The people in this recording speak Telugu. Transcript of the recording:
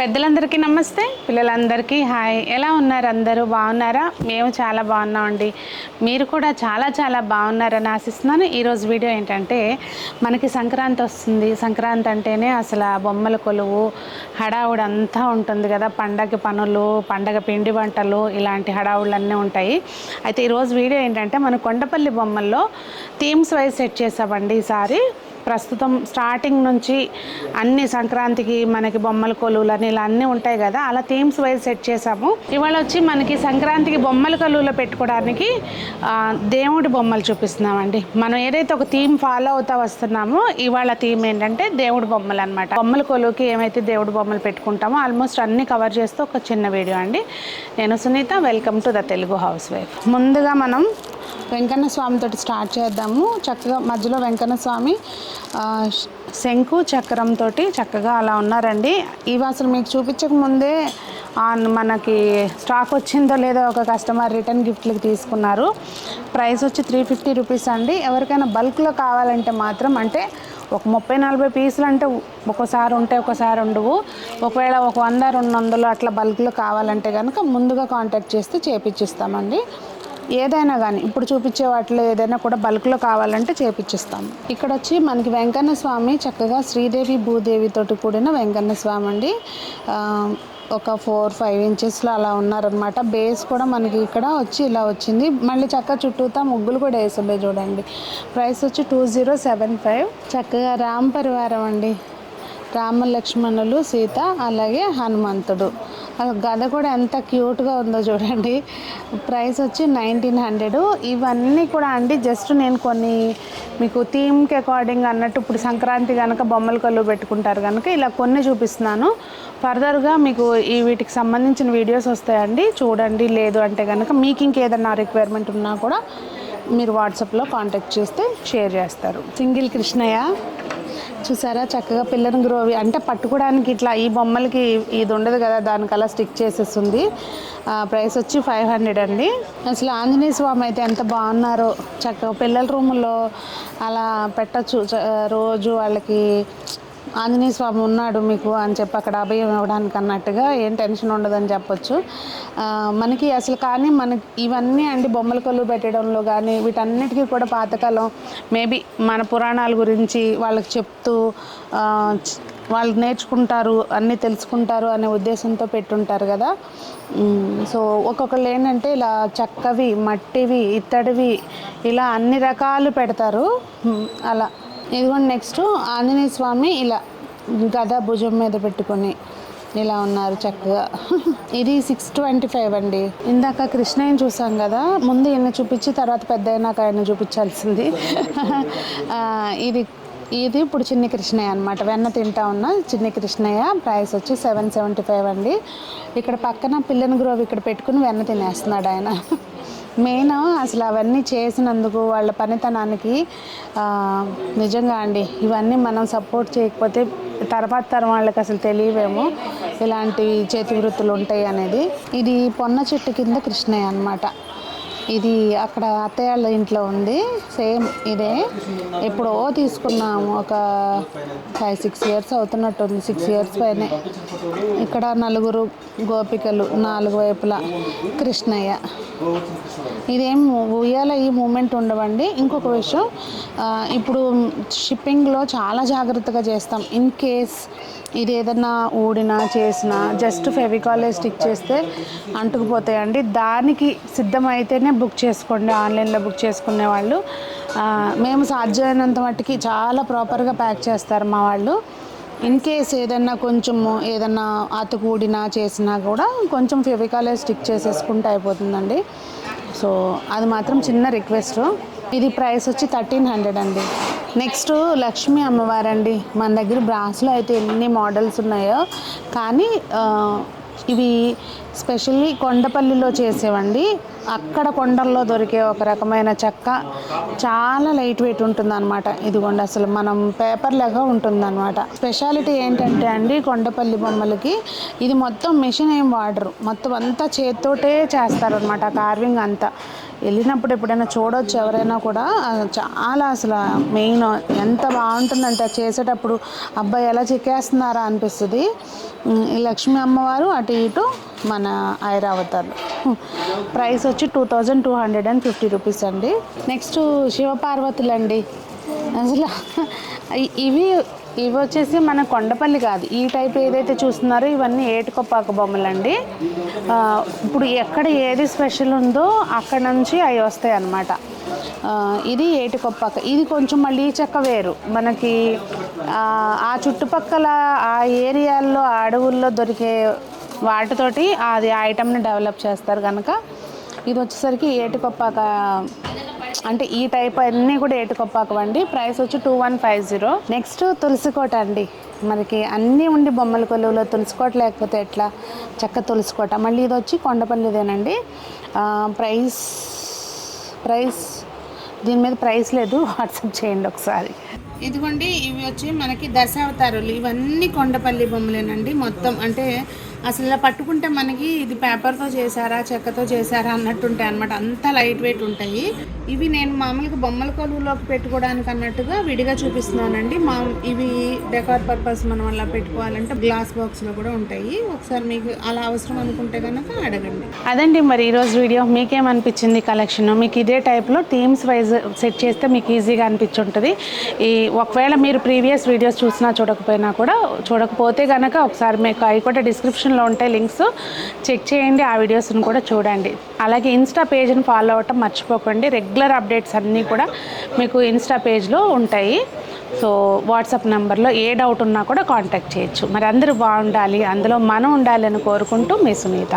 పెద్దలందరికీ నమస్తే, పిల్లలందరికీ హాయ్. ఎలా ఉన్నారు? అందరూ బాగున్నారా? మేము చాలా బాగున్నామండి. మీరు కూడా చాలా బాగున్నారని ఆశిస్తున్నాను. ఈరోజు వీడియో ఏంటంటే, మనకి సంక్రాంతి వస్తుంది. సంక్రాంతి అంటేనే అసలు బొమ్మల కొలువు హడావుడి అంతా ఉంటుంది కదా. పండగ పనులు, పండగ పిండి వంటలు, ఇలాంటి హడావుళ్ళన్నీ ఉంటాయి. అయితే ఈరోజు వీడియో ఏంటంటే, మన కొండపల్లి బొమ్మల్లో థీమ్స్ వైజ్ సెట్ చేసామండి ఈసారి. ప్రస్తుతం స్టార్టింగ్ నుంచి అన్ని సంక్రాంతికి మనకి బొమ్మల కొలువులని ఇలా అన్నీ ఉంటాయి కదా, అలా థీమ్స్ వైజ్ సెట్ చేసాము. ఇవాళ వచ్చి మనకి సంక్రాంతికి బొమ్మల కొలువులో పెట్టుకోవడానికి దేవుడి బొమ్మలు చూపిస్తున్నామండి. మనం ఏదైతే ఒక థీమ్ ఫాలో అవుతా వస్తున్నామో, ఇవాళ థీమ్ ఏంటంటే దేవుడి బొమ్మలు అనమాట. బొమ్మల కొలువుకి ఏమైతే దేవుడి బొమ్మలు పెట్టుకుంటామో ఆల్మోస్ట్ అన్ని కవర్ చేస్తూ ఒక చిన్న వీడియో అండి. నేను Sunitha, welcome to the Telugu housewife. ముందుగా మనం వెంకన్న స్వామితో స్టార్ట్ చేద్దాము. చక్కగా మధ్యలో వెంకన్న స్వామి శంకు చక్రంతో చక్కగా అలా ఉన్నారండి. ఇవి అసలు మీకు చూపించక ముందే మనకి స్టాక్ వచ్చిందో లేదో ఒక కస్టమర్ రిటర్న్ గిఫ్ట్లకి తీసుకున్నారు. ప్రైస్ వచ్చి 350 రూపీస్ అండి. ఎవరికైనా బల్క్లో కావాలంటే మాత్రం, అంటే ఒక 30-40 పీసులు అంటే ఒకసారి ఉంటాయి, ఒకసారి ఉండవు. ఒకవేళ ఒక 100-200 అట్లా బల్క్లో కావాలంటే కనుక ముందుగా కాంటాక్ట్ చేస్తే చేపించిస్తామండి. ఏదైనా కానీ ఇప్పుడు చూపించే వాటిలో ఏదైనా కూడా బల్క్లో కావాలంటే చేపించిస్తాము. ఇక్కడ వచ్చి మనకి వెంకన్న స్వామి చక్కగా శ్రీదేవి భూదేవితోటి కూడిన వెంకన్న స్వామి అండి. ఒక 4-5 ఇంచెస్లో అలా ఉన్నారనమాట. బేస్ కూడా మనకి ఇక్కడ వచ్చి ఇలా వచ్చింది. మళ్ళీ చక్కగా చుట్టూతా ముగ్గులు కూడా వేసుండే చూడండి. ప్రైస్ వచ్చి 2075. చక్కగా రామ పరివారం అండి. రామ లక్ష్మణులు, సీత, అలాగే హనుమంతుడు. గద కూడా ఎంత క్యూట్గా ఉందో చూడండి. ప్రైస్ వచ్చి 1900. ఇవన్నీ కూడా అండి జస్ట్ నేను కొన్ని మీకు థీమ్కి అకార్డింగ్ అన్నట్టు, ఇప్పుడు సంక్రాంతి కనుక బొమ్మల కొలువు పెట్టుకుంటారు కనుక ఇలా కొన్ని చూపిస్తున్నాను. ఫర్దర్గా మీకు వీటికి సంబంధించిన వీడియోస్ వస్తాయండి, చూడండి. లేదు అంటే కనుక మీకు ఇంకేదన్నా రిక్వైర్మెంట్ ఉన్నా కూడా మీరు వాట్సాప్లో కాంటాక్ట్ చేస్తే షేర్ చేస్తారు. సింగిల్ కృష్ణయ్య చూసారా, చక్కగా పిల్లని గ్రోవి అంటే పట్టుకోవడానికి ఇట్లా ఈ బొమ్మలకి ఇది ఉండదు కదా, దానికలా స్టిక్ చేసేస్తుంది. ప్రైస్ వచ్చి 500 అండి. అసలు ఆంజనేయ స్వామి అయితే ఎంత బాగున్నారో. చక్కగా పిల్లల రూముల్లో అలా పెట్టచ్చు. రోజు వాళ్ళకి ఆంజనేయ స్వామి ఉన్నాడు మీకు అని చెప్పి అక్కడ అభయం ఇవ్వడానికి అన్నట్టుగా ఏం టెన్షన్ ఉండదని చెప్పొచ్చు మనకి అసలు. కానీ మనకి ఇవన్నీ అండి బొమ్మల కొలువు పెట్టడంలో కానీ వీటన్నిటికీ కూడా పాతకాలం మేబీ మన పురాణాల గురించి వాళ్ళకి చెప్తూ వాళ్ళు నేర్చుకుంటారు, అన్నీ తెలుసుకుంటారు అనే ఉద్దేశంతో పెట్టుంటారు కదా. సో ఒక్కొక్కళ్ళు ఏంటంటే ఇలా చెక్కవి, మట్టివి, ఇత్తడివి ఇలా అన్ని రకాలు పెడతారు అలా. ఇదిగోండి నెక్స్ట్ ఆంజనేయ స్వామి ఇలా గద భుజం మీద పెట్టుకొని ఇలా ఉన్నారు చక్కగా. ఇది 625 అండి. ఇందాక కృష్ణయ్యని చూసాం కదా, ముందు ఈయన చూపించి తర్వాత పెద్ద అయినాక ఆయన చూపించాల్సింది. ఇది ఇప్పుడు చిన్ని కృష్ణయ్య అనమాట. వెన్న తింటా ఉన్న చిన్ని కృష్ణయ్య. ప్రైస్ వచ్చి 775 అండి. ఇక్కడ పక్కన పిల్లని గ్రోవ్ ఇక్కడ పెట్టుకుని వెన్న తినేస్తున్నాడు ఆయన. మెయిన్ అసలు అవన్నీ చేసినందుకు వాళ్ళ పనితనానికి నిజంగా అండి ఇవన్నీ మనం సపోర్ట్ చేయకపోతే తర్వాత తరం వాళ్ళకి అసలు తెలియవేమో ఇలాంటి చేతి వృత్తులు ఉంటాయి అనేది. ఇది పొన్న చెట్టు కింద కృష్ణయ్య అనమాట. ఇది అక్కడ అత్తయ్య వాళ్ళ ఇంట్లో ఉంది. సేమ్ ఇదే ఎప్పుడో తీసుకున్నాము, ఒక 5-6 ఇయర్స్ అవుతున్నట్టుంది, 6 ఇయర్స్ పైనే. ఇక్కడ 4 గోపికలు 4 వైపులా కృష్ణయ్య. ఇదేం ఉయ్యాల ఈ మూమెంట్ ఉండవండి. ఇంకొక విషయం, ఇప్పుడు షిప్పింగ్లో చాలా జాగ్రత్తగా చేస్తాం. ఇన్ కేస్ ఇది ఏదన్నా ఊడినా చేసినా జస్ట్ ఫెవికాలే స్టిక్ చేస్తే అంటుకుపోతాయండి. దానికి సిద్ధమైతేనే బుక్ చేసుకోండి. ఆన్లైన్లో బుక్ చేసుకునే వాళ్ళు మేము సాధ్యమైనంత మట్టుకి చాలా ప్రాపర్గా ప్యాక్ చేస్తారు మా వాళ్ళు. ఇన్ కేస్ ఏదన్నా కొంచెము ఏదన్నా అతుకూడినా చేసినా కూడా కొంచెం ఫెవికాలే స్టిక్ చేసేసుకుంటే అయిపోతుందండి. సో అది మాత్రం చిన్న రిక్వెస్ట్. ఇది ప్రైస్ వచ్చి 1300 అండి. నెక్స్ట్ లక్ష్మీ అమ్మవారండి. మన దగ్గర బ్రాస్లో అయితే ఎన్ని మోడల్స్ ఉన్నాయో, కానీ ఇవి స్పెషల్లీ కొండపల్లిలో చేసేవండి. అక్కడ కొండల్లో దొరికే ఒక రకమైన చెక్క, చాలా లైట్ వెయిట్ ఉంటుంది అనమాట. ఇదిగోండి అసలు మనం పేపర్ లాగా ఉంటుంది అనమాట. స్పెషాలిటీ ఏంటంటే అండి కొండపల్లి బొమ్మలకి ఇది మొత్తం మెషిన్ ఏం వాడరు, మొత్తం అంతా చేత్తోటే చేస్తారనమాట. కార్వింగ్ అంతా వెళ్ళినప్పుడు ఎప్పుడైనా చూడవచ్చు ఎవరైనా కూడా. చాలా అసలు మెయిన్ ఎంత బాగుంటుందంటే చేసేటప్పుడు అబ్బాయి ఎలా చెక్కేస్తున్నారా అనిపిస్తుంది. ఈ లక్ష్మీ అమ్మవారు అటు ఇటు మన ఐరావతారు. ప్రైస్ వచ్చి 2250 రూపీస్ అండి. నెక్స్ట్ శివపార్వతులు అండి. అసలు ఇవి వచ్చేసి మన కొండపల్లి కాదు, ఈ టైప్ ఏదైతే చూస్తున్నారో ఇవన్నీ ఏటికొప్పాక బొమ్మలు అండి. ఇప్పుడు ఎక్కడ ఏది స్పెషల్ ఉందో అక్కడ నుంచి అవి వస్తాయి అన్నమాట. ఇది ఏటికొప్పాక, ఇది కొంచెం మళ్ళీ చెక్క వేరు మనకి. ఆ చుట్టుపక్కల ఆ ఏరియాల్లో ఆ అడవుల్లో దొరికే వాటితోటి అది ఐటమ్ని డెవలప్ చేస్తారు కనుక ఇది వచ్చేసరికి ఏటికొప్పాక అంటే ఈ టైప్ అన్నీ కూడా ఏటికొప్పాకవండి. ప్రైస్ వచ్చి 2150. నెక్స్ట్ తులసికోట అండి. మనకి అన్నీ ఉండి బొమ్మల కొలువులో తులసికోట లేకపోతే ఎట్లా, చక్క తులసికోట. మళ్ళీ ఇది వచ్చి కొండపల్లిదేనండి. ప్రైస్ దీని మీద ప్రైస్ లేదు, వాట్సాప్ చేయండి ఒకసారి. ఇదిగోండి ఇవి వచ్చి మనకి దశావతారులు. ఇవన్నీ కొండపల్లి బొమ్మలేనండి మొత్తం. అంటే అసలు ఇలా పట్టుకుంటే మనకి ఇది పేపర్తో చేశారా చెక్కతో చేశారా అన్నట్టుంటాయి అనమాట. అంత లైట్ వెయిట్ ఉంటాయి. ఇవి నేను మామూలుగా బొమ్మల కొలువులోకి పెట్టుకోవడానికి అన్నట్టుగా విడిగా చూపిస్తున్నానండి. ఇవి డెకార్ పర్పస్ మనం అలా పెట్టుకోవాలంటే గ్లాస్ బాక్స్లో కూడా ఉంటాయి. ఒకసారి మీకు అలా అవసరం అనుకుంటే కనుక అడగండి. అదండి మరి ఈరోజు వీడియో. మీకేమనిపించింది కలెక్షన్? మీకు ఇదే టైప్లో థీమ్స్ వైజ్ సెట్ చేస్తే మీకు ఈజీగా అనిపించుంటుంది. ఒకవేళ మీరు ప్రీవియస్ వీడియోస్ చూసినా చూడకపోతే కనుక ఒకసారి మీకు అవి కూడా డిస్క్రిప్షన్లో ఉంటాయి లింక్స్, చెక్ చేయండి. ఆ వీడియోస్ని కూడా చూడండి. అలాగే ఇన్స్టా పేజ్ని ఫాలో అవ్వటం మర్చిపోకండి. రెగ్యులర్ అప్డేట్స్ అన్నీ కూడా మీకు ఇన్స్టా పేజ్లో ఉంటాయి. సో వాట్సాప్ నెంబర్లో ఏ డౌట్ ఉన్నా కూడా కాంటాక్ట్ చేయొచ్చు. మరి అందరూ బాగుండాలి, అందులో మనం ఉండాలని కోరుకుంటూ మీ సునీత.